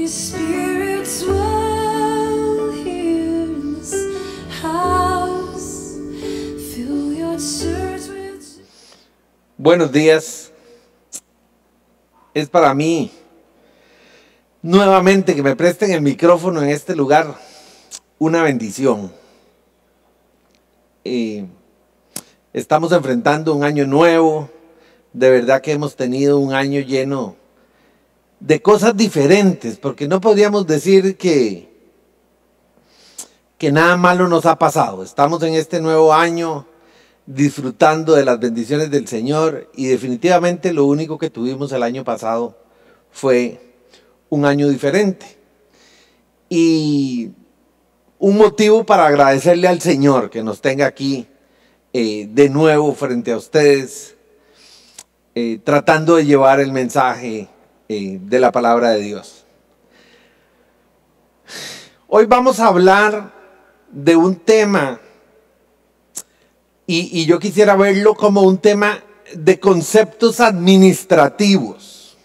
Spirit's well here in this house. Fill your church with... Buenos días. Es para mí nuevamente que me presten el micrófono en este lugar una bendición. Estamos enfrentando un año nuevo. De verdad que hemos tenido un año lleno de cosas diferentes, porque no podríamos decir que nada malo nos ha pasado. Estamos en este nuevo año disfrutando de las bendiciones del Señor, y definitivamente lo único que tuvimos el año pasado fue un año diferente. Y un motivo para agradecerle al Señor que nos tenga aquí de nuevo frente a ustedes, tratando de llevar el mensaje de la palabra de Dios. Hoy vamos a hablar de un tema, y yo quisiera verlo como un tema de conceptos administrativos.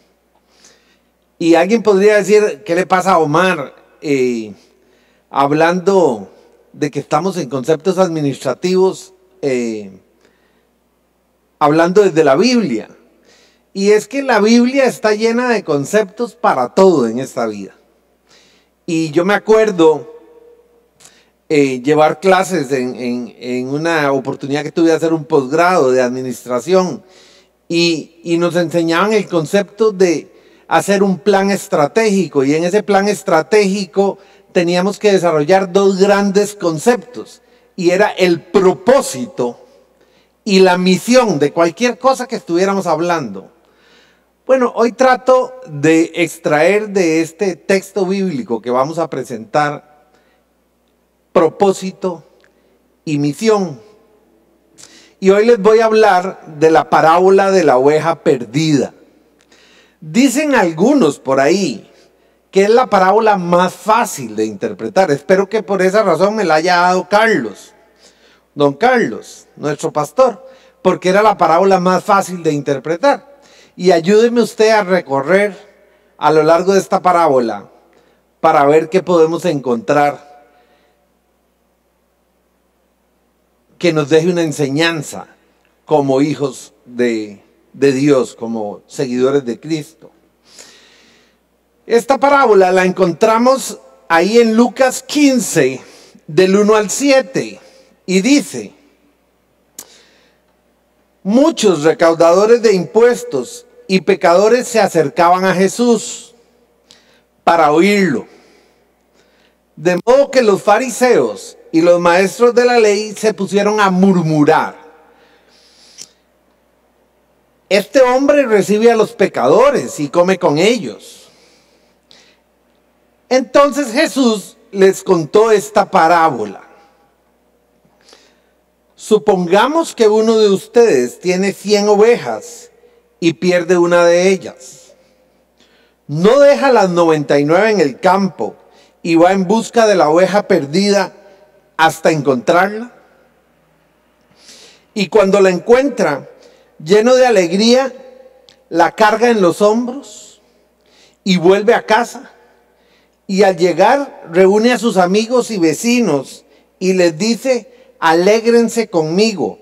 Y alguien podría decir, ¿qué le pasa a Omar? Hablando de que estamos en conceptos administrativos, hablando desde la Biblia. Y es que la Biblia está llena de conceptos para todo en esta vida. Y yo me acuerdo llevar clases en una oportunidad que tuve de hacer un posgrado de administración, y nos enseñaban el concepto de hacer un plan estratégico, y en ese plan estratégico teníamos que desarrollar dos grandes conceptos, y era el propósito y la misión de cualquier cosa que estuviéramos hablando. Bueno, hoy trato de extraer de este texto bíblico que vamos a presentar propósito y misión. Y hoy les voy a hablar de la parábola de la oveja perdida. Dicen algunos por ahí que es la parábola más fácil de interpretar. Espero que por esa razón me la haya dado don Carlos, nuestro pastor, porque era la parábola más fácil de interpretar. Y ayúdeme usted a recorrer a lo largo de esta parábola para ver qué podemos encontrar que nos deje una enseñanza como hijos de Dios, como seguidores de Cristo. Esta parábola la encontramos ahí en Lucas 15, del 1 al 7, y dice: muchos recaudadores de impuestos y pecadores se acercaban a Jesús para oírlo. De modo que los fariseos y los maestros de la ley se pusieron a murmurar: este hombre recibe a los pecadores y come con ellos. Entonces Jesús les contó esta parábola. Supongamos que uno de ustedes tiene 100 ovejas y pierde una de ellas. ¿No deja las 99 en el campo y va en busca de la oveja perdida hasta encontrarla? Y cuando la encuentra, lleno de alegría, la carga en los hombros y vuelve a casa. Y al llegar, reúne a sus amigos y vecinos y les dice: alégrense conmigo,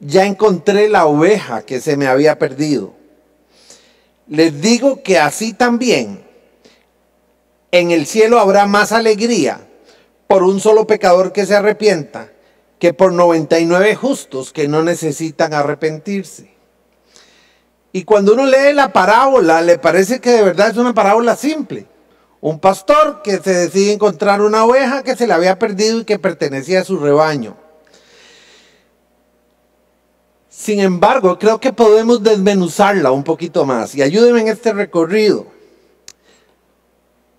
ya encontré la oveja que se me había perdido. Les digo que así también en el cielo habrá más alegría por un solo pecador que se arrepienta que por 99 justos que no necesitan arrepentirse. Y cuando uno lee la parábola, le parece que de verdad es una parábola simple. Un pastor que se decide encontrar una oveja que se le había perdido y que pertenecía a su rebaño. Sin embargo, creo que podemos desmenuzarla un poquito más, y ayúdenme en este recorrido.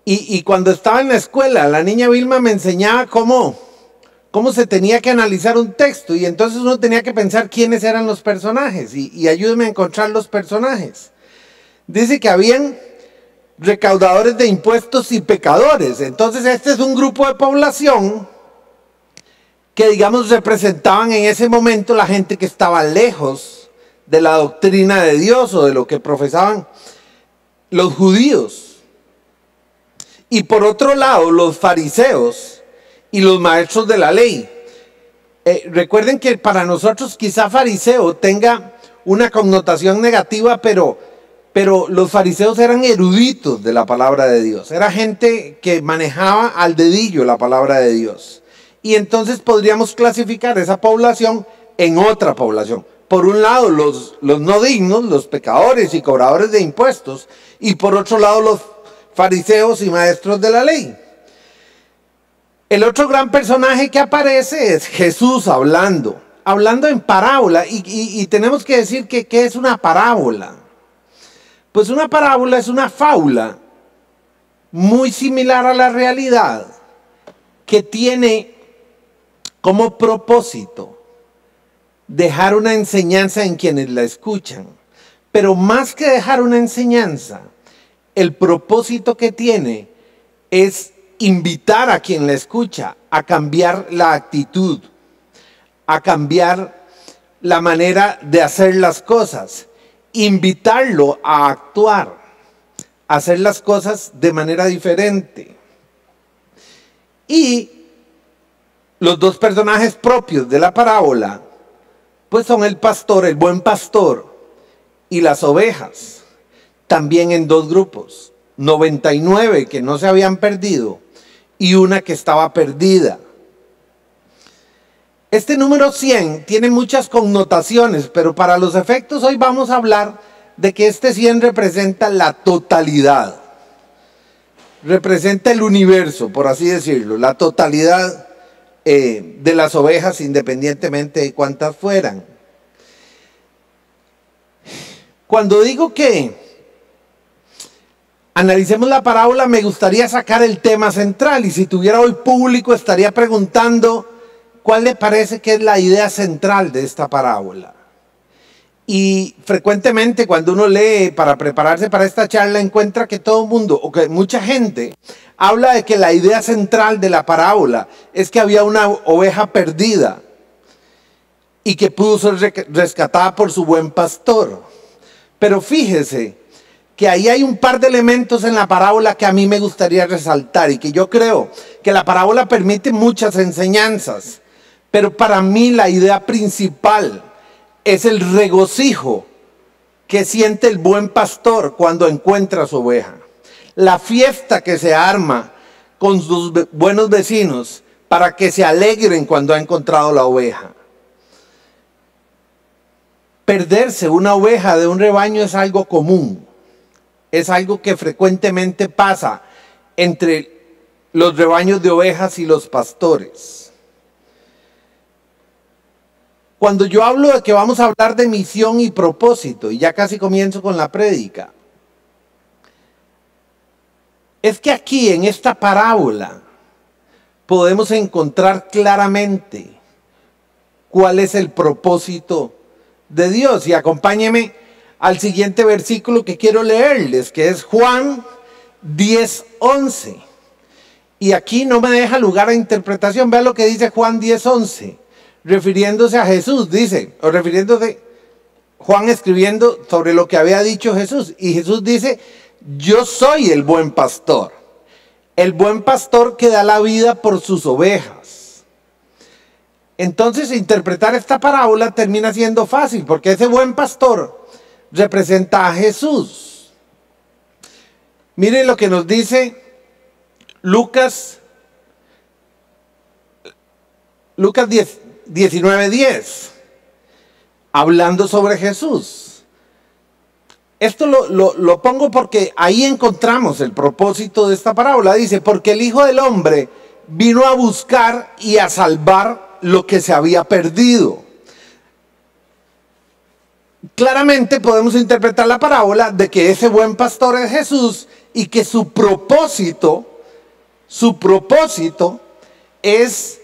Y cuando estaba en la escuela, la niña Vilma me enseñaba cómo se tenía que analizar un texto, y entonces uno tenía que pensar quiénes eran los personajes, y ayúdenme a encontrar los personajes. Dice que habían recaudadores de impuestos y pecadores. Entonces este es un grupo de población que, digamos, representaban en ese momento la gente que estaba lejos de la doctrina de Dios o de lo que profesaban los judíos. Y por otro lado, los fariseos y los maestros de la ley. Recuerden que para nosotros quizá fariseo tenga una connotación negativa, pero los fariseos eran eruditos de la palabra de Dios. Era gente que manejaba al dedillo la palabra de Dios. Y entonces podríamos clasificar esa población en otra población. Por un lado, los no dignos, los pecadores y cobradores de impuestos. Y por otro lado, los fariseos y maestros de la ley. El otro gran personaje que aparece es Jesús hablando en parábola. Y tenemos que decir que ¿qué es una parábola? Pues una parábola es una fábula muy similar a la realidad, que tiene como propósito dejar una enseñanza en quienes la escuchan. Pero más que dejar una enseñanza, el propósito que tiene es invitar a quien la escucha a cambiar la actitud, a cambiar la manera de hacer las cosas, invitarlo a actuar, a hacer las cosas de manera diferente. Y los dos personajes propios de la parábola, pues son el pastor, el buen pastor, y las ovejas, también en dos grupos, 99 que no se habían perdido y una que estaba perdida. Este número 100 tiene muchas connotaciones, pero para los efectos hoy vamos a hablar de que este 100 representa la totalidad. Representa el universo, por así decirlo, la totalidad de las ovejas, independientemente de cuántas fueran. Cuando digo que analicemos la parábola, me gustaría sacar el tema central, y si tuviera hoy público estaría preguntando cuál le parece que es la idea central de esta parábola. Y frecuentemente cuando uno lee para prepararse para esta charla, encuentra que todo el mundo, o que mucha gente, habla de que la idea central de la parábola es que había una oveja perdida y que pudo ser rescatada por su buen pastor. Pero fíjese que ahí hay un par de elementos en la parábola que a mí me gustaría resaltar, y que yo creo que la parábola permite muchas enseñanzas, pero para mí la idea principal es el regocijo que siente el buen pastor cuando encuentra a su oveja. La fiesta que se arma con sus buenos vecinos para que se alegren cuando ha encontrado la oveja. Perderse una oveja de un rebaño es algo común. Es algo que frecuentemente pasa entre los rebaños de ovejas y los pastores. Cuando yo hablo de que vamos a hablar de misión y propósito, y ya casi comienzo con la prédica, es que aquí en esta parábola podemos encontrar claramente cuál es el propósito de Dios. Y acompáñeme al siguiente versículo que quiero leerles, que es Juan 10:11. Y aquí no me deja lugar a interpretación. Vean lo que dice Juan 10:11, refiriéndose a Jesús, dice, o refiriéndose, Juan escribiendo sobre lo que había dicho Jesús. Y Jesús dice: yo soy el buen pastor que da la vida por sus ovejas. Entonces interpretar esta parábola termina siendo fácil, porque ese buen pastor representa a Jesús. Miren lo que nos dice Lucas 19:10, hablando sobre Jesús. Esto lo pongo porque ahí encontramos el propósito de esta parábola. Dice: porque el Hijo del Hombre vino a buscar y a salvar lo que se había perdido. Claramente podemos interpretar la parábola de que ese buen pastor es Jesús, y que su propósito es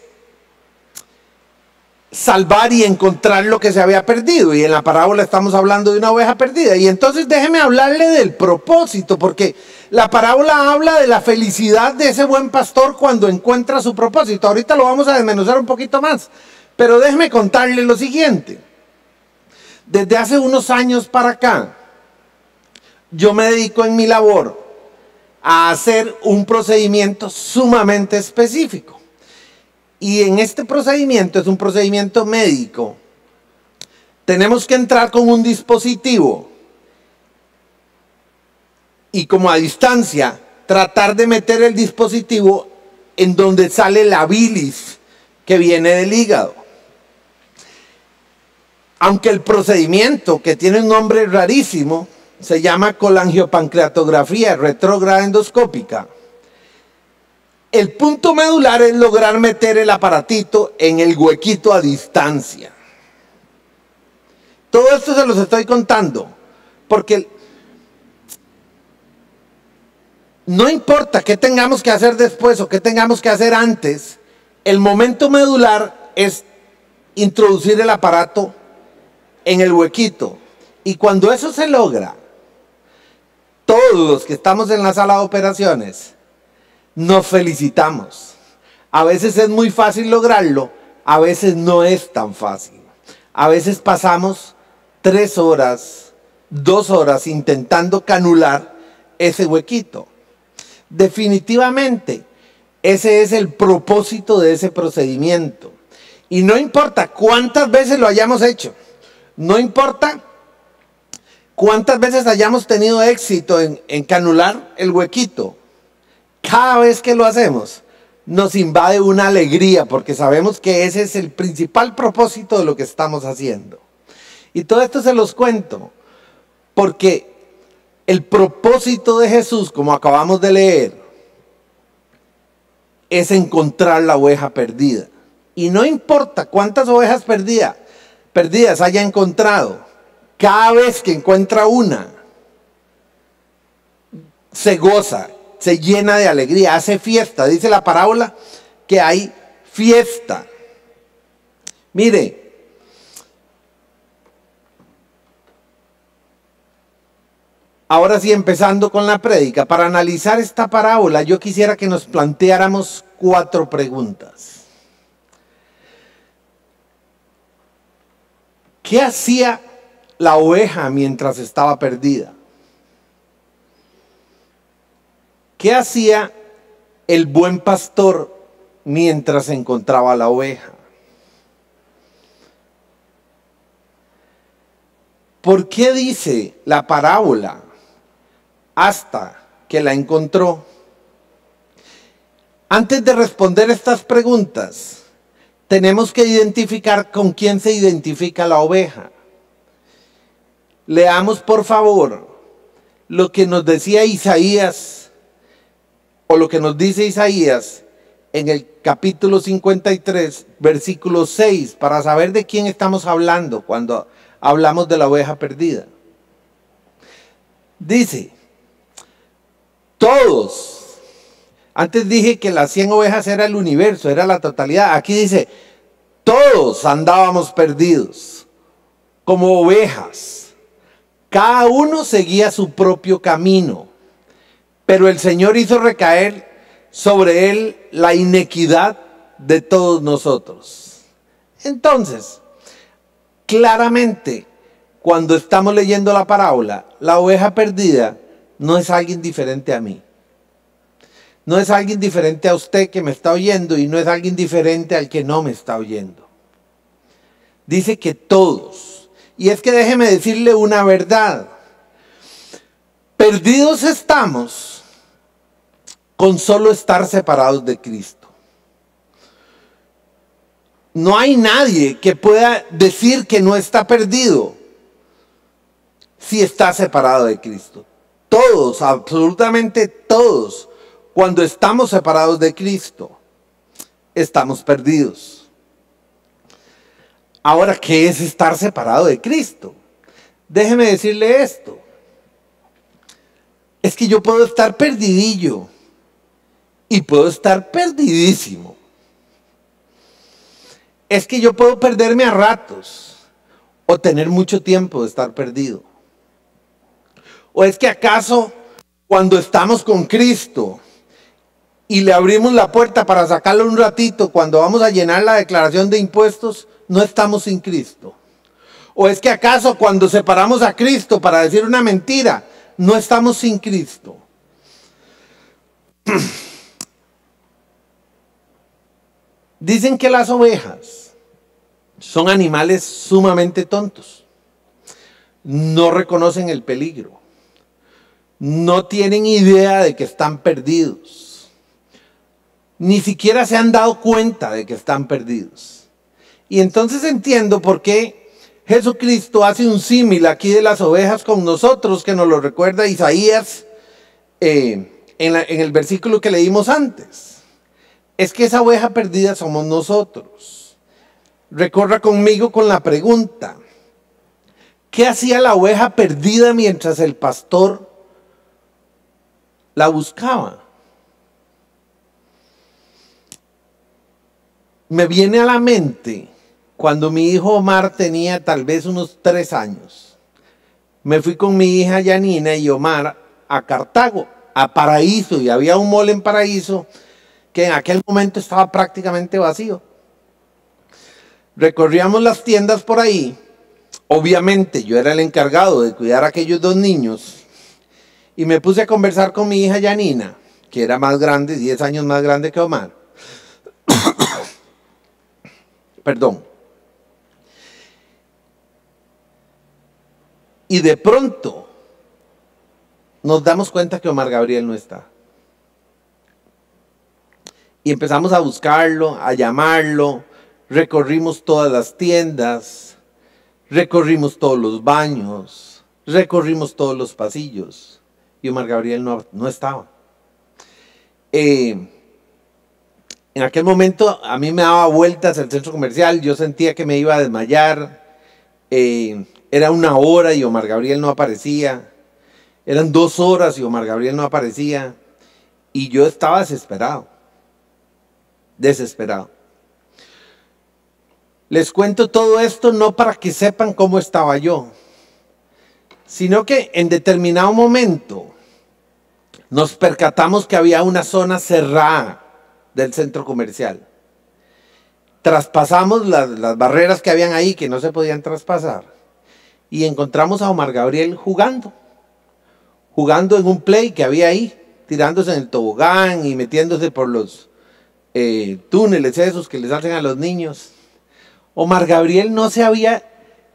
salvar y encontrar lo que se había perdido. Y en la parábola estamos hablando de una oveja perdida. Y entonces déjeme hablarle del propósito, porque la parábola habla de la felicidad de ese buen pastor cuando encuentra su propósito. Ahorita lo vamos a desmenuzar un poquito más, pero déjeme contarle lo siguiente. Desde hace unos años para acá, yo me dedico en mi labor a hacer un procedimiento sumamente específico. Y en este procedimiento, es un procedimiento médico, tenemos que entrar con un dispositivo y como a distancia tratar de meter el dispositivo en donde sale la bilis que viene del hígado. Aunque el procedimiento, que tiene un nombre rarísimo, se llama colangiopancreatografía retrógrada endoscópica, el punto medular es lograr meter el aparatito en el huequito a distancia. Todo esto se los estoy contando porque no importa qué tengamos que hacer después o qué tengamos que hacer antes, el momento medular es introducir el aparato en el huequito. Y cuando eso se logra, todos los que estamos en la sala de operaciones nos felicitamos. A veces es muy fácil lograrlo, a veces no es tan fácil. A veces pasamos 3 horas, 2 horas intentando canular ese huequito. Definitivamente, ese es el propósito de ese procedimiento. Y no importa cuántas veces lo hayamos hecho, no importa cuántas veces hayamos tenido éxito en canular el huequito, cada vez que lo hacemos nos invade una alegría porque sabemos que ese es el principal propósito de lo que estamos haciendo. Y todo esto se los cuento porque el propósito de Jesús, como acabamos de leer, es encontrar la oveja perdida. Y no importa cuántas ovejas perdidas haya encontrado, cada vez que encuentra una, se goza, se llena de alegría, hace fiesta. Dice la parábola que hay fiesta. Mire, ahora sí, empezando con la prédica, para analizar esta parábola, yo quisiera que nos planteáramos 4 preguntas. ¿Qué hacía la oveja mientras estaba perdida? ¿Qué hacía el buen pastor mientras encontraba a la oveja? ¿Por qué dice la parábola hasta que la encontró? Antes de responder estas preguntas, tenemos que identificar con quién se identifica la oveja. Leamos por favor lo que nos decía Isaías, o lo que nos dice Isaías en el capítulo 53, versículo 6, para saber de quién estamos hablando cuando hablamos de la oveja perdida. Dice, todos, antes dije que las 100 ovejas era el universo, era la totalidad. Aquí dice, todos andábamos perdidos, como ovejas. Cada uno seguía su propio camino. Pero el Señor hizo recaer sobre él la inequidad de todos nosotros. Entonces, claramente, cuando estamos leyendo la parábola, la oveja perdida no es alguien diferente a mí. No es alguien diferente a usted que me está oyendo y no es alguien diferente al que no me está oyendo. Dice que todos. Y es que déjeme decirle una verdad. Perdidos estamos con solo estar separados de Cristo. No hay nadie que pueda decir que no está perdido si está separado de Cristo. Todos, absolutamente todos, cuando estamos separados de Cristo, estamos perdidos. Ahora, ¿qué es estar separado de Cristo? Déjeme decirle esto. Es que yo puedo estar perdidillo y puedo estar perdidísimo. Es que yo puedo perderme a ratos o tener mucho tiempo de estar perdido. ¿O es que acaso cuando estamos con Cristo y le abrimos la puerta para sacarlo un ratito, cuando vamos a llenar la declaración de impuestos, no estamos sin Cristo? ¿O es que acaso cuando separamos a Cristo para decir una mentira, no estamos sin Cristo? Dicen que las ovejas son animales sumamente tontos. No reconocen el peligro. No tienen idea de que están perdidos. Ni siquiera se han dado cuenta de que están perdidos. Y entonces entiendo por qué Jesucristo hace un símil aquí de las ovejas con nosotros, que nos lo recuerda Isaías en el versículo que leímos antes. Es que esa oveja perdida somos nosotros. Recorra conmigo con la pregunta: ¿qué hacía la oveja perdida mientras el pastor la buscaba? Me viene a la mente cuando mi hijo Omar tenía tal vez unos 3 años. Me fui con mi hija Yanina y Omar a Cartago, a Paraíso, y había un mall en Paraíso que en aquel momento estaba prácticamente vacío. Recorríamos las tiendas por ahí. Obviamente yo era el encargado de cuidar a aquellos 2 niños y me puse a conversar con mi hija Yanina, que era más grande, 10 años más grande que Omar. Perdón. Y de pronto nos damos cuenta que Omar Gabriel no está. Y empezamos a buscarlo, a llamarlo. Recorrimos todas las tiendas, recorrimos todos los baños, recorrimos todos los pasillos. Y Omar Gabriel no estaba. En aquel momento a mí me daba vueltas el centro comercial, yo sentía que me iba a desmayar. Era 1 hora y Omar Gabriel no aparecía. Eran 2 horas y Omar Gabriel no aparecía. Y yo estaba desesperado. Desesperado. Les cuento todo esto no para que sepan cómo estaba yo, sino que en determinado momento nos percatamos que había una zona cerrada del centro comercial. Traspasamos las barreras que habían ahí, que no se podían traspasar, y encontramos a Omar Gabriel jugando en un play que había ahí, tirándose en el tobogán y metiéndose por los túneles esos que les hacen a los niños. Omar Gabriel no se había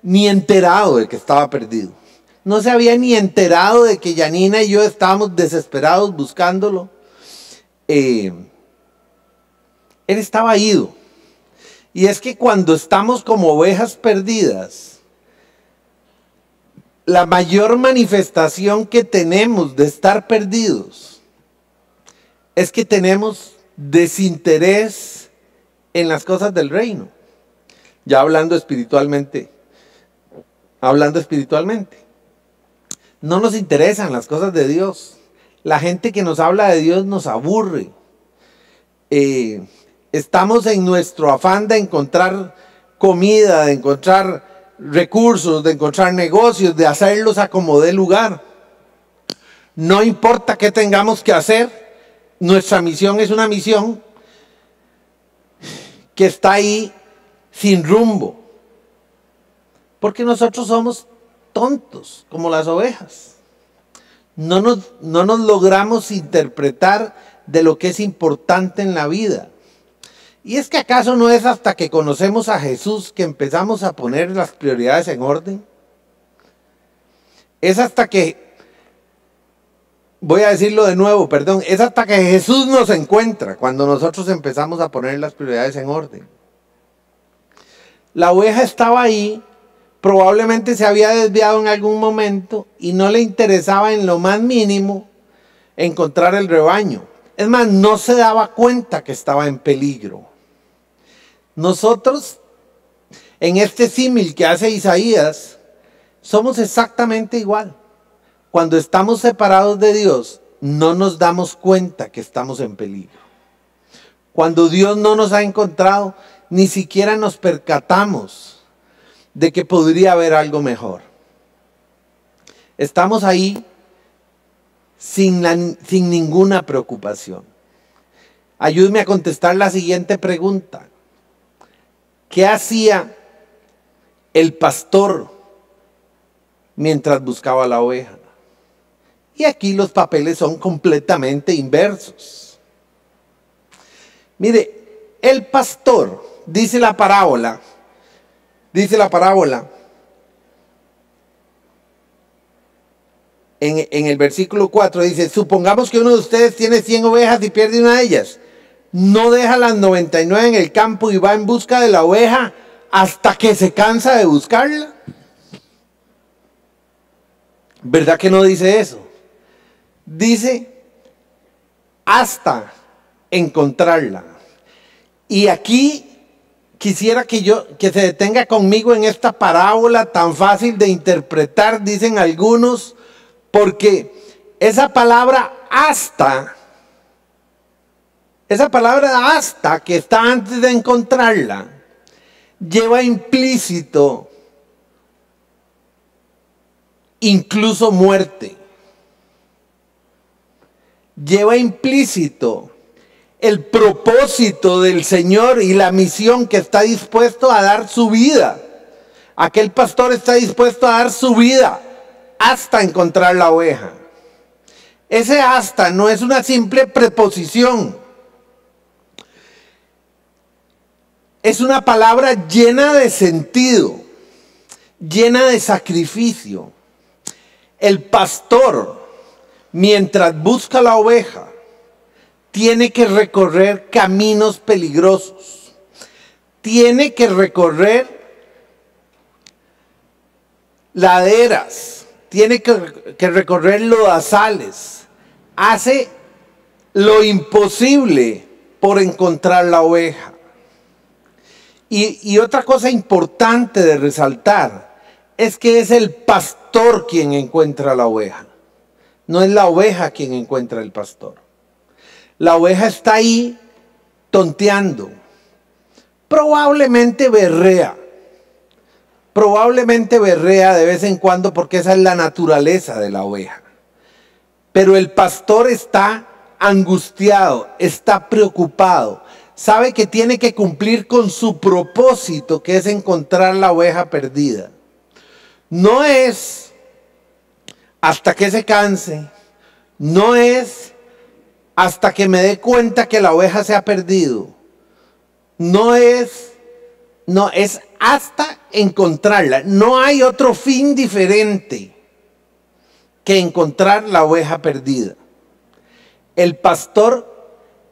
ni enterado de que estaba perdido. No se había ni enterado de que Yanina y yo estábamos desesperados buscándolo. Él estaba ido. Y es que cuando estamos como ovejas perdidas, la mayor manifestación que tenemos de estar perdidos es que tenemos desinterés en las cosas del reino. Ya hablando espiritualmente. No nos interesan las cosas de Dios. La gente que nos habla de Dios nos aburre. Estamos en nuestro afán de encontrar comida, de encontrar recursos, de encontrar negocios, de hacerlos a como dé lugar. No importa qué tengamos que hacer, nuestra misión es una misión que está ahí sin rumbo. Porque nosotros somos tontos, como las ovejas. No nos logramos interpretar de lo que es importante en la vida. ¿Y es que acaso no es hasta que conocemos a Jesús que empezamos a poner las prioridades en orden? Es hasta que, voy a decirlo de nuevo, perdón, es hasta que Jesús nos encuentra cuando nosotros empezamos a poner las prioridades en orden. La oveja estaba ahí, probablemente se había desviado en algún momento y no le interesaba en lo más mínimo encontrar el rebaño. Es más, no se daba cuenta que estaba en peligro. Nosotros, en este símil que hace Isaías, somos exactamente igual. Cuando estamos separados de Dios, no nos damos cuenta que estamos en peligro. Cuando Dios no nos ha encontrado, ni siquiera nos percatamos de que podría haber algo mejor. Estamos ahí sin ninguna preocupación. Ayúdeme a contestar la siguiente pregunta. ¿Qué hacía el pastor mientras buscaba a la oveja? Y aquí los papeles son completamente inversos. Mire, el pastor, dice la parábola, en el versículo 4 dice, supongamos que uno de ustedes tiene 100 ovejas y pierde una de ellas. No deja las 99 en el campo y va en busca de la oveja hasta que se cansa de buscarla. ¿Verdad que no dice eso? Dice hasta encontrarla. Y aquí quisiera que se detenga conmigo en esta parábola tan fácil de interpretar, dicen algunos, porque esa palabra hasta que está antes de encontrarla, lleva implícito incluso muerte. Lleva implícito el propósito del Señor y la misión que está dispuesto a dar su vida. Aquel pastor está dispuesto a dar su vida hasta encontrar la oveja. Ese hasta no es una simple preposición. Es una palabra llena de sentido, llena de sacrificio. El pastor, mientras busca la oveja, tiene que recorrer caminos peligrosos. Tiene que recorrer laderas. Tiene que recorrer lodazales. Hace lo imposible por encontrar la oveja. Y otra cosa importante de resaltar es que es el pastor quien encuentra la oveja. No es la oveja quien encuentra el pastor. La oveja está ahí tonteando. Probablemente berrea. Probablemente berrea de vez en cuando porque esa es la naturaleza de la oveja. Pero el pastor está angustiado, está preocupado. Sabe que tiene que cumplir con su propósito, que es encontrar la oveja perdida. No es hasta que se canse, no es hasta que me dé cuenta que la oveja se ha perdido. No es hasta encontrarla. No hay otro fin diferente que encontrar la oveja perdida. El pastor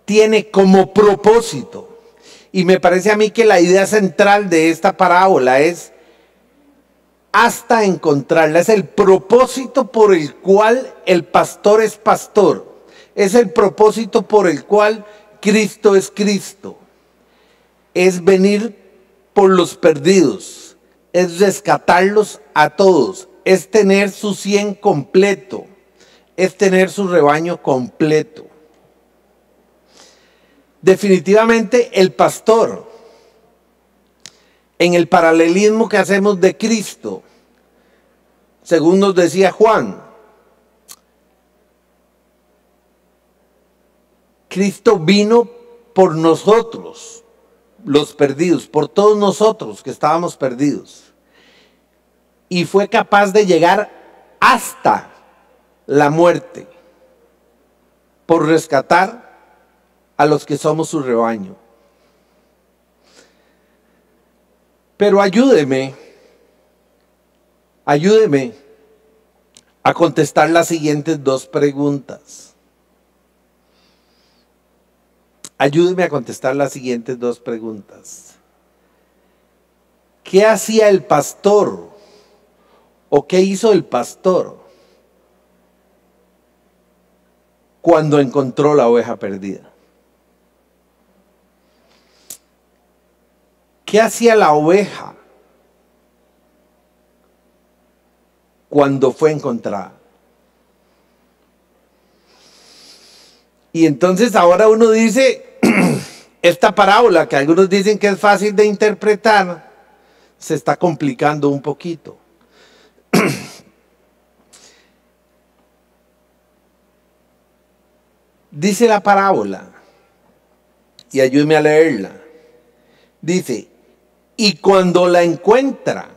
tiene como propósito, y me parece a mí que la idea central de esta parábola es hasta encontrarla. Es el propósito por el cual el pastor es pastor. Es el propósito por el cual Cristo es Cristo. Es venir por los perdidos. Es rescatarlos a todos. Es tener su 100 completo. Es tener su rebaño completo. Definitivamente el pastor, en el paralelismo que hacemos de Cristo, según nos decía Juan, Cristo vino por nosotros, los perdidos, por todos nosotros que estábamos perdidos. Y fue capaz de llegar hasta la muerte por rescatar a los que somos su rebaño. Pero ayúdeme a contestar las siguientes dos preguntas. Ayúdeme a contestar las siguientes dos preguntas. ¿Qué hacía el pastor? ¿O qué hizo el pastor cuando encontró la oveja perdida? ¿Qué hacía la oveja cuando fue encontrada? Y entonces ahora uno dice, esta parábola que algunos dicen que es fácil de interpretar, se está complicando un poquito. Dice la parábola, y ayúdeme a leerla, dice, y cuando la encuentra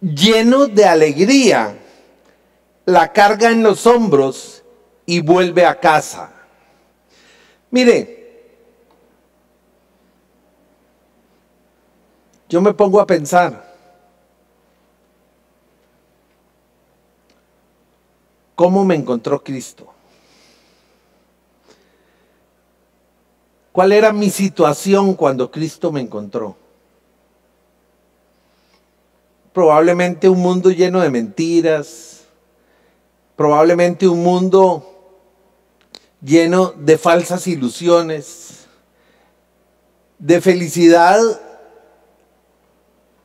lleno de alegría, la carga en los hombros y vuelve a casa. Mire, yo me pongo a pensar, ¿cómo me encontró Cristo? ¿Cuál era mi situación cuando Cristo me encontró? Probablemente un mundo lleno de mentiras, probablemente un mundo lleno de falsas ilusiones, de felicidad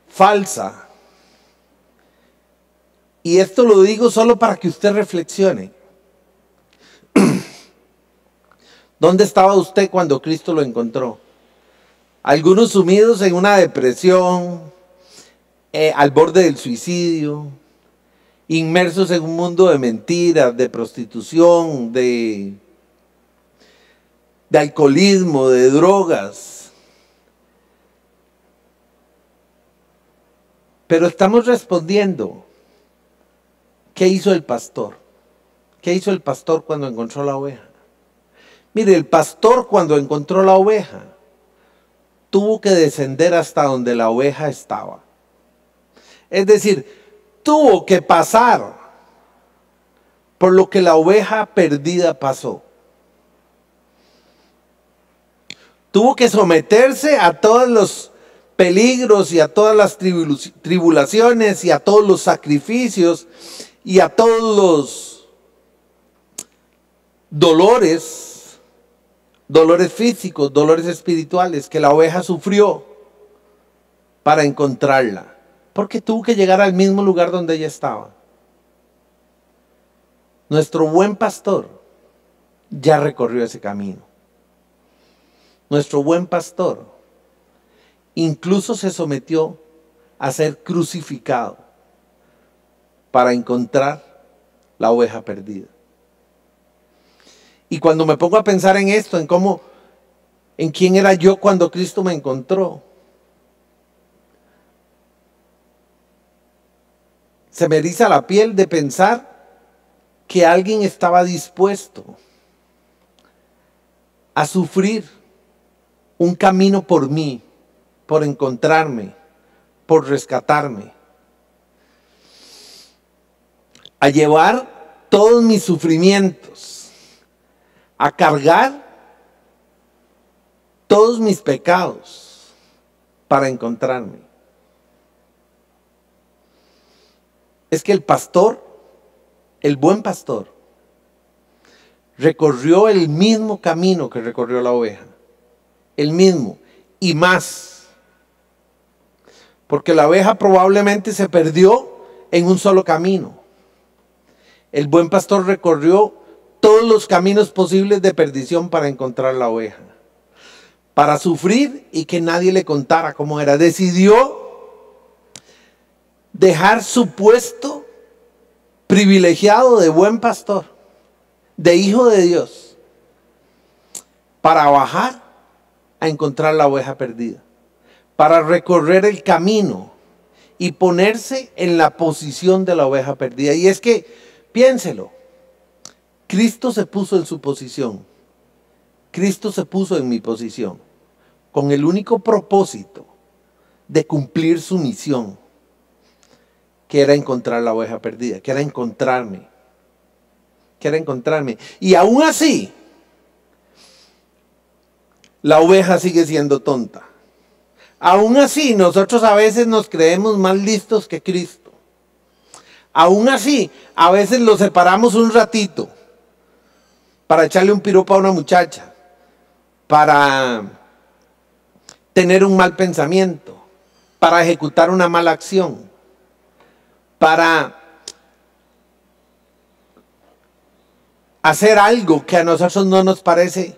falsa. Y esto lo digo solo para que usted reflexione. ¿Dónde estaba usted cuando Cristo lo encontró? Algunos sumidos en una depresión, al borde del suicidio, inmersos en un mundo de mentiras, de prostitución, de alcoholismo, de drogas. Pero estamos respondiendo. ¿Qué hizo el pastor? ¿Qué hizo el pastor cuando encontró la oveja? Mire, el pastor cuando encontró la oveja tuvo que descender hasta donde la oveja estaba. Es decir, tuvo que pasar por lo que la oveja perdida pasó. Tuvo que someterse a todos los peligros y a todas las tribulaciones y a todos los sacrificios y a todos los dolores físicos, dolores espirituales que la oveja sufrió para encontrarla. Porque tuvo que llegar al mismo lugar donde ella estaba. Nuestro buen pastor ya recorrió ese camino. Nuestro buen pastor incluso se sometió a ser crucificado para encontrar la oveja perdida. Y cuando me pongo a pensar en esto, en quién era yo cuando Cristo me encontró, se me eriza la piel de pensar que alguien estaba dispuesto a sufrir un camino por mí, por encontrarme, por rescatarme, a llevar todos mis sufrimientos, a cargar todos mis pecados para encontrarme. Es que el pastor, el buen pastor, recorrió el mismo camino que recorrió la oveja. El mismo y más. Porque la oveja probablemente se perdió en un solo camino. El buen pastor recorrió todos los caminos posibles de perdición para encontrar la oveja. Para sufrir y que nadie le contara cómo era. Decidió dejar su puesto privilegiado de buen pastor, de hijo de Dios, para bajar a encontrar la oveja perdida, para recorrer el camino y ponerse en la posición de la oveja perdida. Y es que, piénselo, Cristo se puso en su posición, Cristo se puso en mi posición, con el único propósito de cumplir su misión, que era encontrar la oveja perdida, que era encontrarme. Y aún así, la oveja sigue siendo tonta. Aún así, nosotros a veces nos creemos más listos que Cristo. Aún así, a veces lo separamos un ratito para echarle un piropo a una muchacha, para tener un mal pensamiento, para ejecutar una mala acción, para hacer algo que a nosotros no nos parece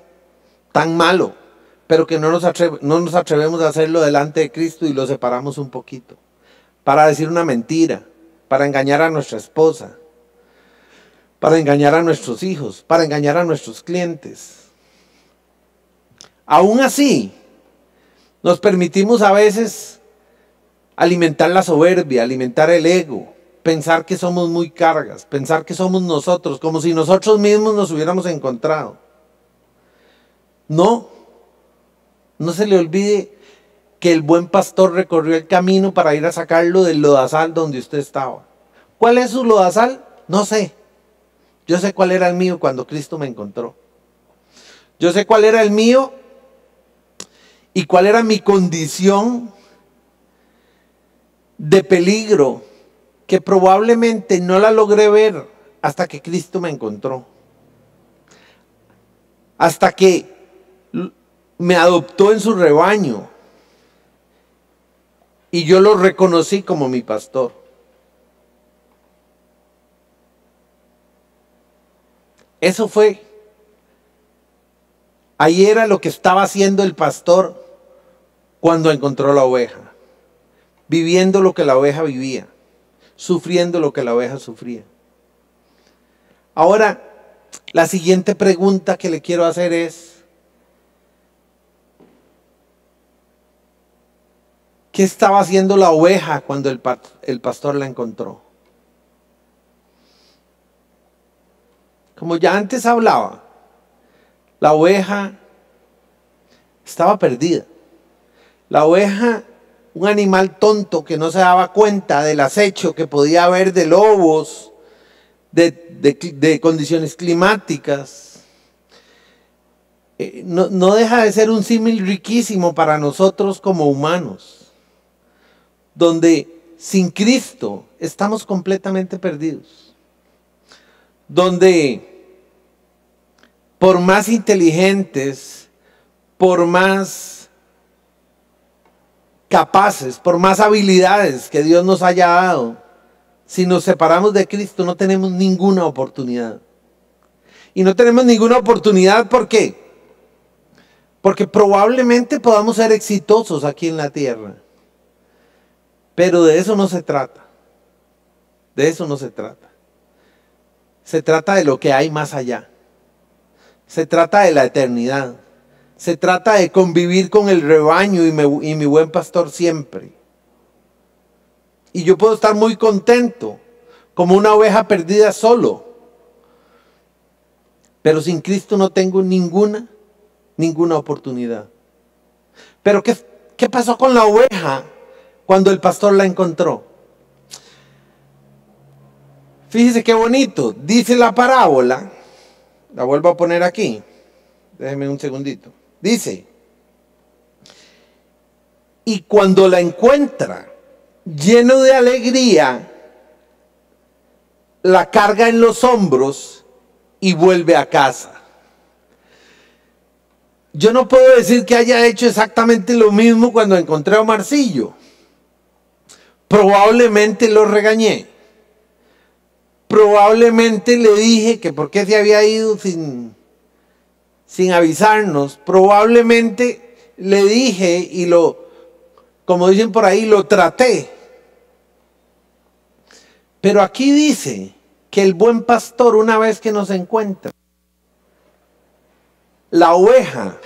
tan malo, pero que no nos atrevemos a hacerlo delante de Cristo y lo separamos un poquito. Para decir una mentira, para engañar a nuestra esposa, para engañar a nuestros hijos, para engañar a nuestros clientes. Aún así, nos permitimos a veces alimentar la soberbia, alimentar el ego, pensar que somos muy cargas, pensar que somos nosotros, como si nosotros mismos nos hubiéramos encontrado. No se le olvide que el buen pastor recorrió el camino para ir a sacarlo del lodazal donde usted estaba. ¿Cuál es su lodazal? No sé. Yo sé cuál era el mío cuando Cristo me encontró. Yo sé cuál era el mío y cuál era mi condición de peligro, que probablemente no la logré ver hasta que Cristo me encontró. Hasta que me adoptó en su rebaño y yo lo reconocí como mi pastor. Eso fue. Ahí era lo que estaba haciendo el pastor cuando encontró la oveja. Viviendo lo que la oveja vivía. Sufriendo lo que la oveja sufría. Ahora, la siguiente pregunta que le quiero hacer es: ¿qué estaba haciendo la oveja cuando el pastor la encontró? Como ya antes hablaba, la oveja estaba perdida. La oveja, un animal tonto que no se daba cuenta del acecho que podía haber de lobos, de condiciones climáticas. No deja de ser un símil riquísimo para nosotros como humanos, donde sin Cristo estamos completamente perdidos. Donde por más inteligentes, por más capaces, por más habilidades que Dios nos haya dado, si nos separamos de Cristo no tenemos ninguna oportunidad. Y no tenemos ninguna oportunidad, ¿por qué? Porque probablemente podamos ser exitosos aquí en la tierra. Pero de eso no se trata. De eso no se trata. Se trata de lo que hay más allá. Se trata de la eternidad. Se trata de convivir con el rebaño y mi buen pastor siempre. Y yo puedo estar muy contento, como una oveja perdida solo. Pero sin Cristo no tengo ninguna oportunidad. Pero ¿qué pasó con la oveja cuando el pastor la encontró? Fíjese qué bonito. Dice la parábola. La vuelvo a poner aquí. Déjeme un segundito. Dice: y cuando la encuentra, lleno de alegría, la carga en los hombros y vuelve a casa. Yo no puedo decir que haya hecho exactamente lo mismo cuando encontré a Omarcillo. Probablemente lo regañé. Probablemente le dije que por qué se había ido sin avisarnos. Probablemente le dije como dicen por ahí, lo traté. Pero aquí dice que el buen pastor, una vez que nos encuentra, la oveja,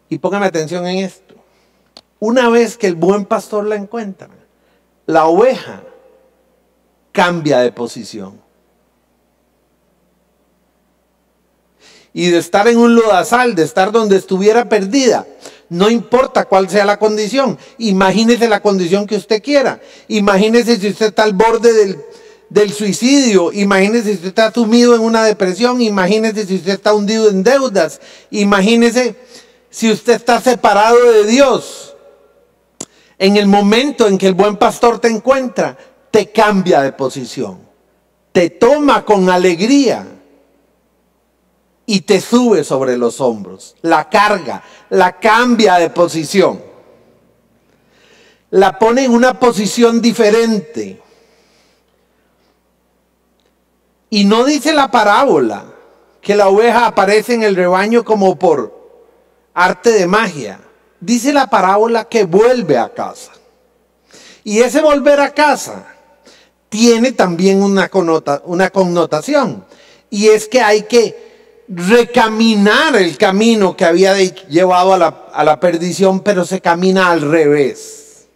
y póngame atención en esto, una vez que el buen pastor la encuentra, la oveja cambia de posición. Y de estar en un lodazal, de estar donde estuviera perdida, no importa cuál sea la condición. Imagínese la condición que usted quiera. Imagínese si usted está al borde del suicidio. Imagínese si usted está sumido en una depresión. Imagínese si usted está hundido en deudas. Imagínese si usted está separado de Dios. En el momento en que el buen pastor te encuentra, te cambia de posición. Te toma con alegría y te sube sobre los hombros. La carga, la cambia de posición. La pone en una posición diferente. Y no dice la parábola que la oveja aparece en el rebaño como por arte de magia. Dice la parábola que vuelve a casa. Y ese volver a casa tiene también una connotación. Y es que hay que recaminar el camino que había llevado a la perdición, pero se camina al revés.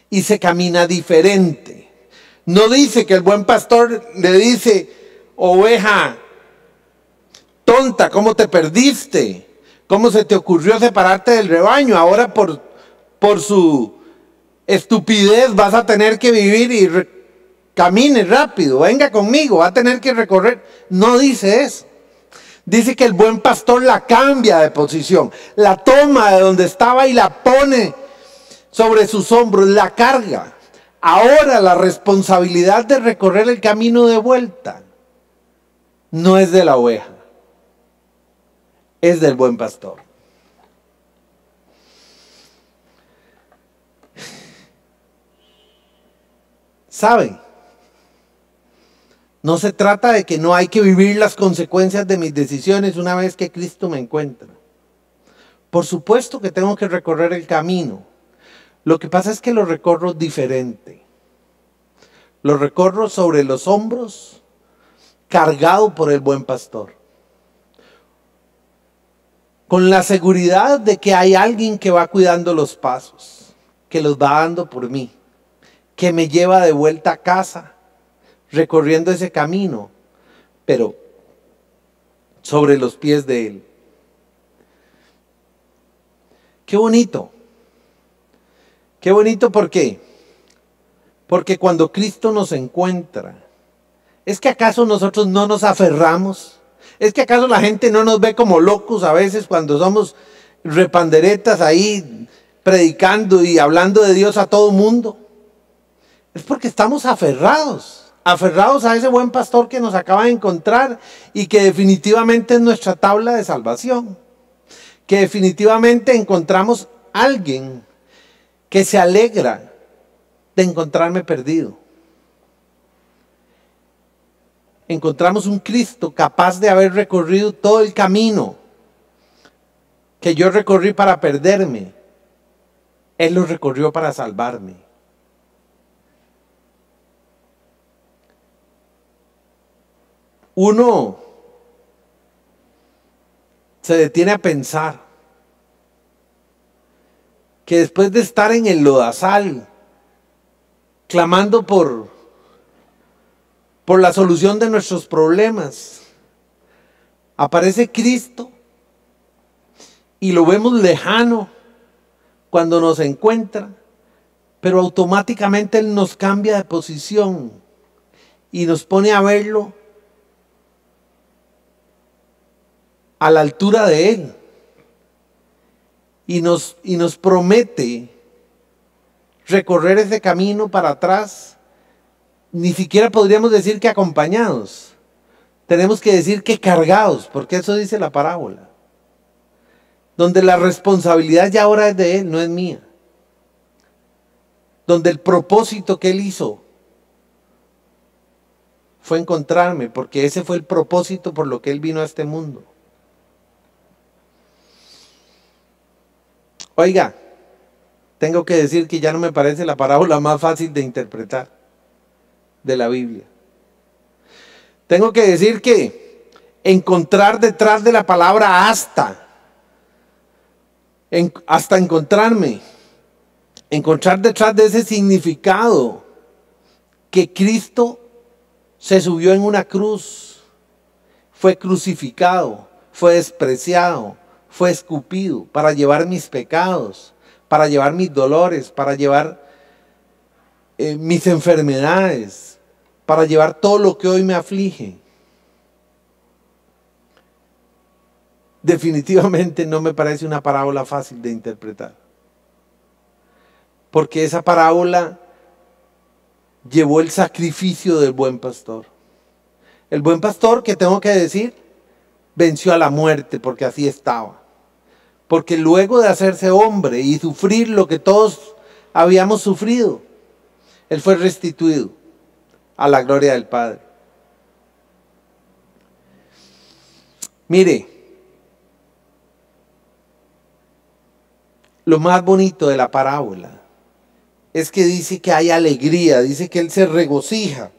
Y se camina diferente. No dice que el buen pastor le dice: oveja tonta, ¿cómo te perdiste? ¿Cómo se te ocurrió separarte del rebaño? Ahora por su estupidez vas a tener que vivir y camine rápido, venga conmigo, va a tener que recorrer. No dice eso. Dice que el buen pastor la cambia de posición, la toma de donde estaba y la pone sobre sus hombros, la carga. Ahora la responsabilidad de recorrer el camino de vuelta no es de la oveja, es del buen pastor. ¿Saben? No se trata de que no hay que vivir las consecuencias de mis decisiones una vez que Cristo me encuentra. Por supuesto que tengo que recorrer el camino. Lo que pasa es que lo recorro diferente. Lo recorro sobre los hombros, cargado por el buen pastor. Con la seguridad de que hay alguien que va cuidando los pasos, que los va dando por mí, que me lleva de vuelta a casa, recorriendo ese camino, pero sobre los pies de Él. Qué bonito. Qué bonito, ¿por qué? Porque cuando Cristo nos encuentra, ¿es que acaso nosotros no nos aferramos? ¿Es que acaso la gente no nos ve como locos a veces cuando somos repanderetas ahí predicando y hablando de Dios a todo mundo? Es porque estamos aferrados a ese buen pastor que nos acaba de encontrar y que definitivamente es nuestra tabla de salvación. Que definitivamente encontramos a alguien que se alegra de encontrarme perdido. Encontramos un Cristo capaz de haber recorrido todo el camino que yo recorrí para perderme. Él lo recorrió para salvarme. Uno se detiene a pensar que después de estar en el lodazal, clamando por la solución de nuestros problemas, aparece Cristo y lo vemos lejano cuando nos encuentra, pero automáticamente Él nos cambia de posición y nos pone a verlo a la altura de Él. Y nos promete recorrer ese camino para atrás. Ni siquiera podríamos decir que acompañados. Tenemos que decir que cargados, porque eso dice la parábola. Donde la responsabilidad ya ahora es de Él, no es mía. Donde el propósito que Él hizo fue encontrarme, porque ese fue el propósito por lo que Él vino a este mundo. Oiga, tengo que decir que ya no me parece la parábola más fácil de interpretar de la Biblia. Tengo que decir que encontrar detrás de la palabra hasta encontrarme, encontrar detrás de ese significado que Cristo se subió en una cruz, fue crucificado, fue despreciado, fue escupido para llevar mis pecados, para llevar mis dolores, para llevar mis enfermedades, para llevar todo lo que hoy me aflige. Definitivamente no me parece una parábola fácil de interpretar, porque esa parábola llevó el sacrificio del buen pastor. El buen pastor, que tengo que decir, venció a la muerte, porque así estaba. Porque luego de hacerse hombre y sufrir lo que todos habíamos sufrido, Él fue restituido a la gloria del Padre. Mire, lo más bonito de la parábola es que dice que hay alegría, dice que Él se regocija,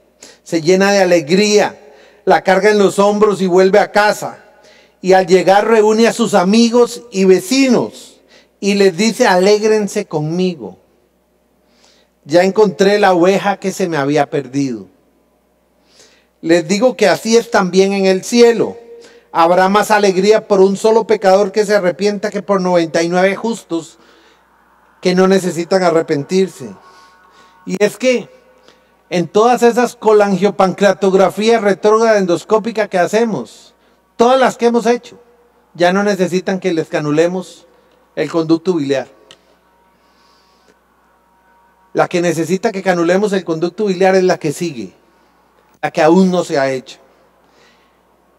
se llena de alegría, la carga en los hombros y vuelve a casa. Y al llegar reúne a sus amigos y vecinos y les dice: alégrense conmigo. Ya encontré la oveja que se me había perdido. Les digo que así es también en el cielo. Habrá más alegría por un solo pecador que se arrepienta que por 99 justos que no necesitan arrepentirse. Y es que en todas esas colangiopancreatografías retrógrada endoscópica que hacemos, todas las que hemos hecho, ya no necesitan que les canulemos el conducto biliar. La que necesita que canulemos el conducto biliar es la que sigue, la que aún no se ha hecho.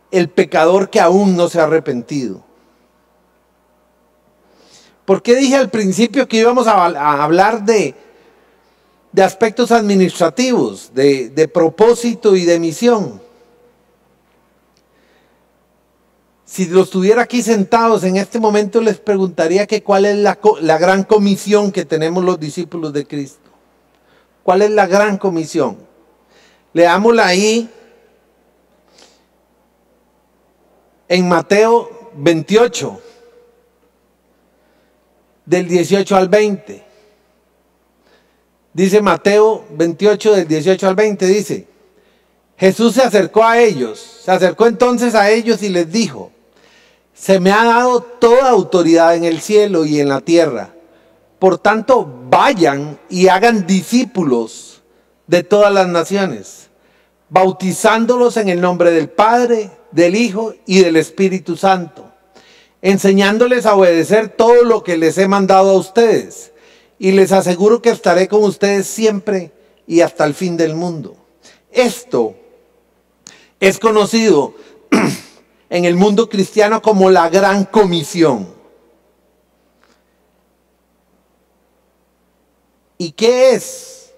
El pecador que aún no se ha arrepentido. ¿Por qué dije al principio que íbamos a hablar de aspectos administrativos, de propósito y de misión? Si los tuviera aquí sentados en este momento, les preguntaría que cuál es la gran comisión que tenemos los discípulos de Cristo. ¿Cuál es la gran comisión? Leámosla ahí en Mateo 28, del 18 al 20. Dice Mateo 28, del 18 al 20, dice: Jesús se acercó a ellos, se acercó entonces a ellos y les dijo: se me ha dado toda autoridad en el cielo y en la tierra. Por tanto, vayan y hagan discípulos de todas las naciones, bautizándolos en el nombre del Padre, del Hijo y del Espíritu Santo, enseñándoles a obedecer todo lo que les he mandado a ustedes. Y les aseguro que estaré con ustedes siempre y hasta el fin del mundo. Esto es conocido en el mundo cristiano como la Gran Comisión. ¿Y qué es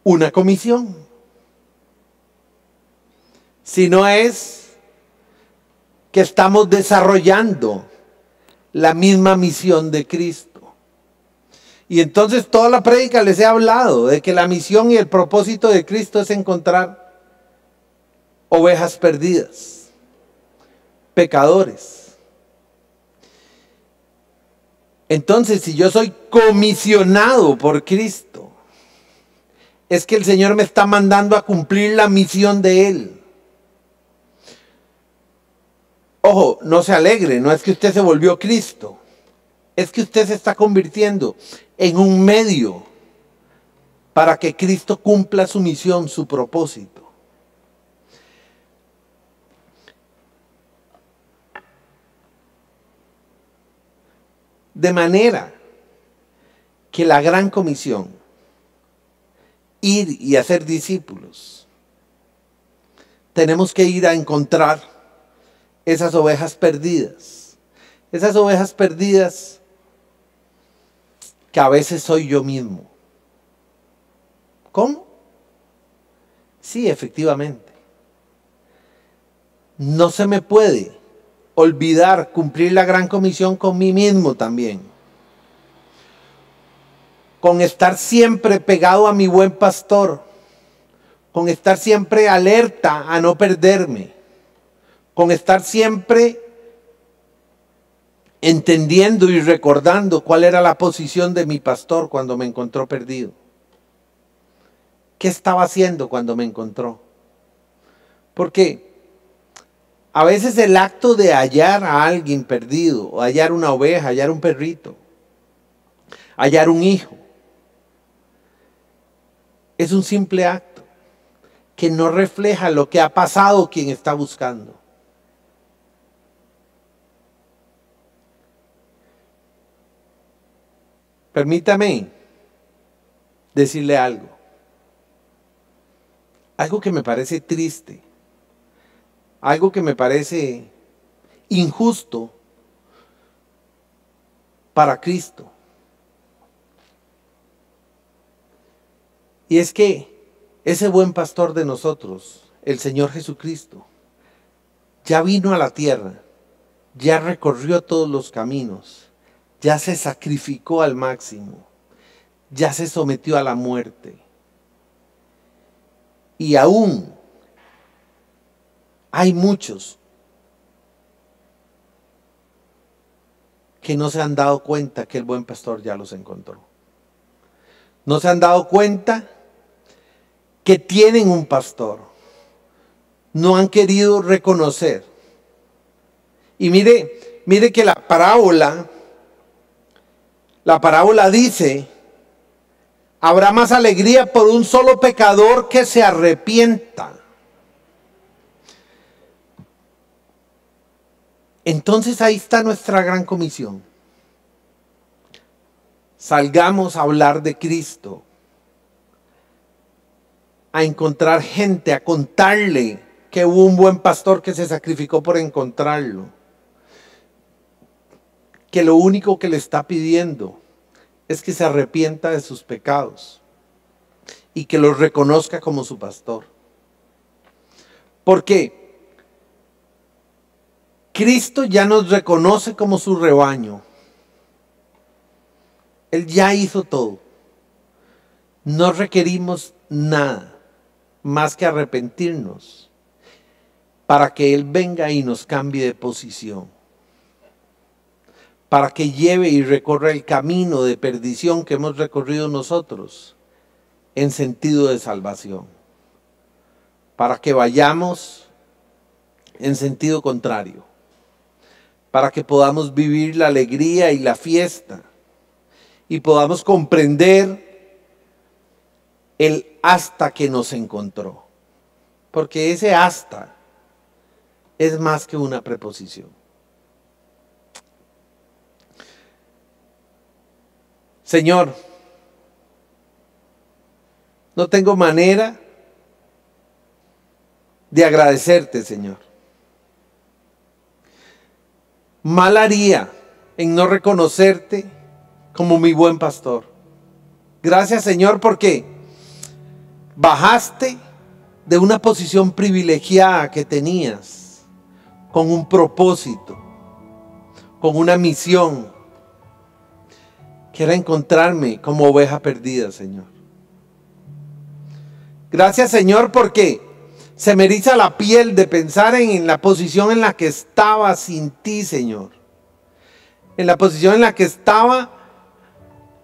una comisión? Si no es que estamos desarrollando la misma misión de Cristo. Y entonces toda la prédica les he hablado de que la misión y el propósito de Cristo es encontrar ovejas perdidas, pecadores. Entonces, si yo soy comisionado por Cristo, es que el Señor me está mandando a cumplir la misión de Él. Ojo, no se alegre, no es que usted se volvió Cristo, es que usted se está convirtiendo en un medio para que Cristo cumpla su misión, su propósito. De manera que la gran comisión, ir y hacer discípulos, tenemos que ir a encontrar esas ovejas perdidas. Esas ovejas perdidas que a veces soy yo mismo. ¿Cómo? Sí, efectivamente. No se me puede olvidar cumplir la gran comisión con mí mismo también. Con estar siempre pegado a mi buen pastor. Con estar siempre alerta a no perderme. Con estar siempre entendiendo y recordando cuál era la posición de mi pastor cuando me encontró perdido. ¿Qué estaba haciendo cuando me encontró? Porque a veces el acto de hallar a alguien perdido, o hallar una oveja, hallar un perrito, hallar un hijo, es un simple acto que no refleja lo que ha pasado quien está buscando. Permítame decirle algo. Algo que me parece triste. Algo que me parece injusto para Cristo. Y es que ese buen pastor de nosotros, el Señor Jesucristo, ya vino a la tierra, ya recorrió todos los caminos, ya se sacrificó al máximo, ya se sometió a la muerte. Y aún hay muchos que no se han dado cuenta que el buen pastor ya los encontró. No se han dado cuenta que tienen un pastor. No han querido reconocer. Y mire que la parábola dice, habrá más alegría por un solo pecador que se arrepienta. Entonces ahí está nuestra gran comisión. Salgamos a hablar de Cristo, a encontrar gente, a contarle que hubo un buen pastor que se sacrificó por encontrarlo. Que lo único que le está pidiendo es que se arrepienta de sus pecados y que los reconozca como su pastor. Porque Cristo ya nos reconoce como su rebaño. Él ya hizo todo. No requerimos nada más que arrepentirnos para que Él venga y nos cambie de posición. Para que lleve y recorra el camino de perdición que hemos recorrido nosotros en sentido de salvación. Para que vayamos en sentido contrario. Para que podamos vivir la alegría y la fiesta. Y podamos comprender el hasta que nos encontró. Porque ese hasta es más que una preposición. Señor, no tengo manera de agradecerte, Señor. Mal haría en no reconocerte como mi buen pastor. Gracias, Señor, porque bajaste de una posición privilegiada que tenías con un propósito, con una misión, que era encontrarme como oveja perdida, Señor. Gracias, Señor, porque se me eriza la piel de pensar en la posición en la que estaba sin ti, Señor. En la posición en la que estaba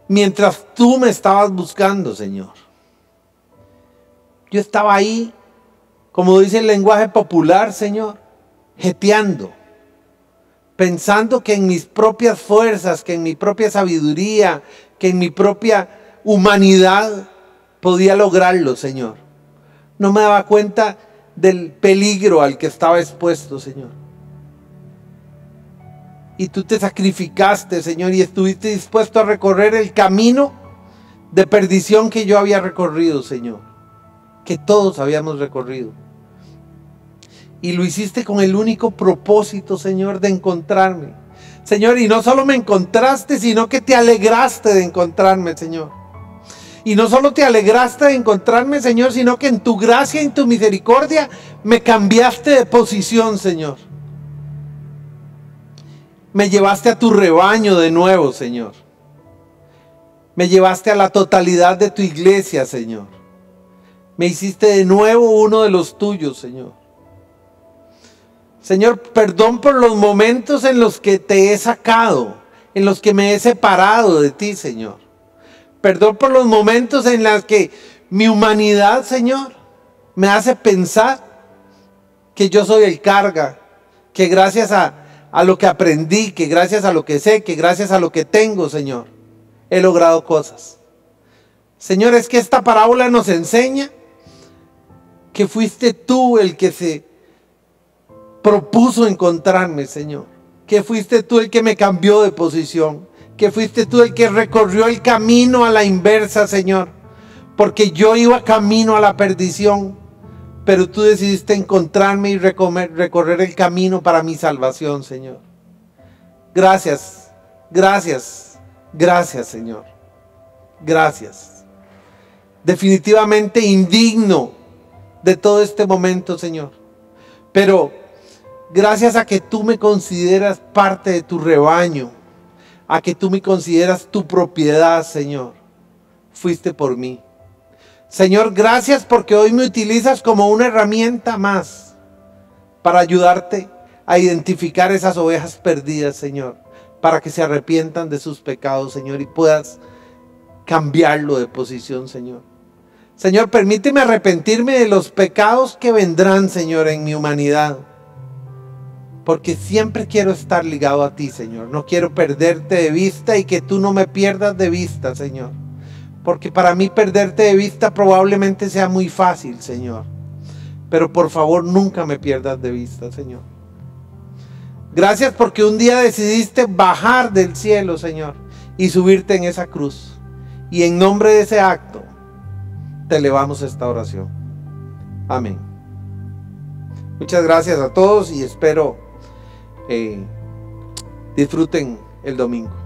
mientras tú me estabas buscando, Señor. Yo estaba ahí, como dice el lenguaje popular, Señor, jeteando. Pensando que en mis propias fuerzas, que en mi propia sabiduría, que en mi propia humanidad podía lograrlo, Señor. No me daba cuenta del peligro al que estaba expuesto, Señor. Y tú te sacrificaste, Señor, y estuviste dispuesto a recorrer el camino de perdición que yo había recorrido, Señor. Que todos habíamos recorrido. Y lo hiciste con el único propósito, Señor, de encontrarme. Señor, y no solo me encontraste, sino que te alegraste de encontrarme, Señor. Y no solo te alegraste de encontrarme, Señor, sino que en tu gracia y en tu misericordia me cambiaste de posición, Señor. Me llevaste a tu rebaño de nuevo, Señor. Me llevaste a la totalidad de tu iglesia, Señor. Me hiciste de nuevo uno de los tuyos, Señor. Señor, perdón por los momentos en los que te he sacado, en los que me he separado de ti, Señor. Perdón por los momentos en los que mi humanidad, Señor, me hace pensar que yo soy el carga, que gracias a lo que aprendí, que gracias a lo que sé, que gracias a lo que tengo, Señor, he logrado cosas. Señor, es que esta parábola nos enseña que fuiste tú el que se propuso encontrarme, Señor. Que fuiste tú el que me cambió de posición. Que fuiste tú el que recorrió el camino a la inversa, Señor. Porque yo iba camino a la perdición. Pero tú decidiste encontrarme y recorrer el camino para mi salvación, Señor. Gracias, gracias, gracias, Señor. Gracias. Definitivamente indigno de todo este momento, Señor. Pero gracias a que tú me consideras parte de tu rebaño, a que tú me consideras tu propiedad, Señor, fuiste por mí. Señor, gracias porque hoy me utilizas como una herramienta más para ayudarte a identificar esas ovejas perdidas, Señor, para que se arrepientan de sus pecados, Señor, y puedas cambiarlo de posición, Señor. Señor, permíteme arrepentirme de los pecados que vendrán, Señor, en mi humanidad. Porque siempre quiero estar ligado a ti, Señor. No quiero perderte de vista y que tú no me pierdas de vista, Señor. Porque para mí perderte de vista probablemente sea muy fácil, Señor. Pero por favor, nunca me pierdas de vista, Señor. Gracias porque un día decidiste bajar del cielo, Señor, y subirte en esa cruz. Y en nombre de ese acto, te elevamos esta oración. Amén. Muchas gracias a todos y espero disfruten el domingo.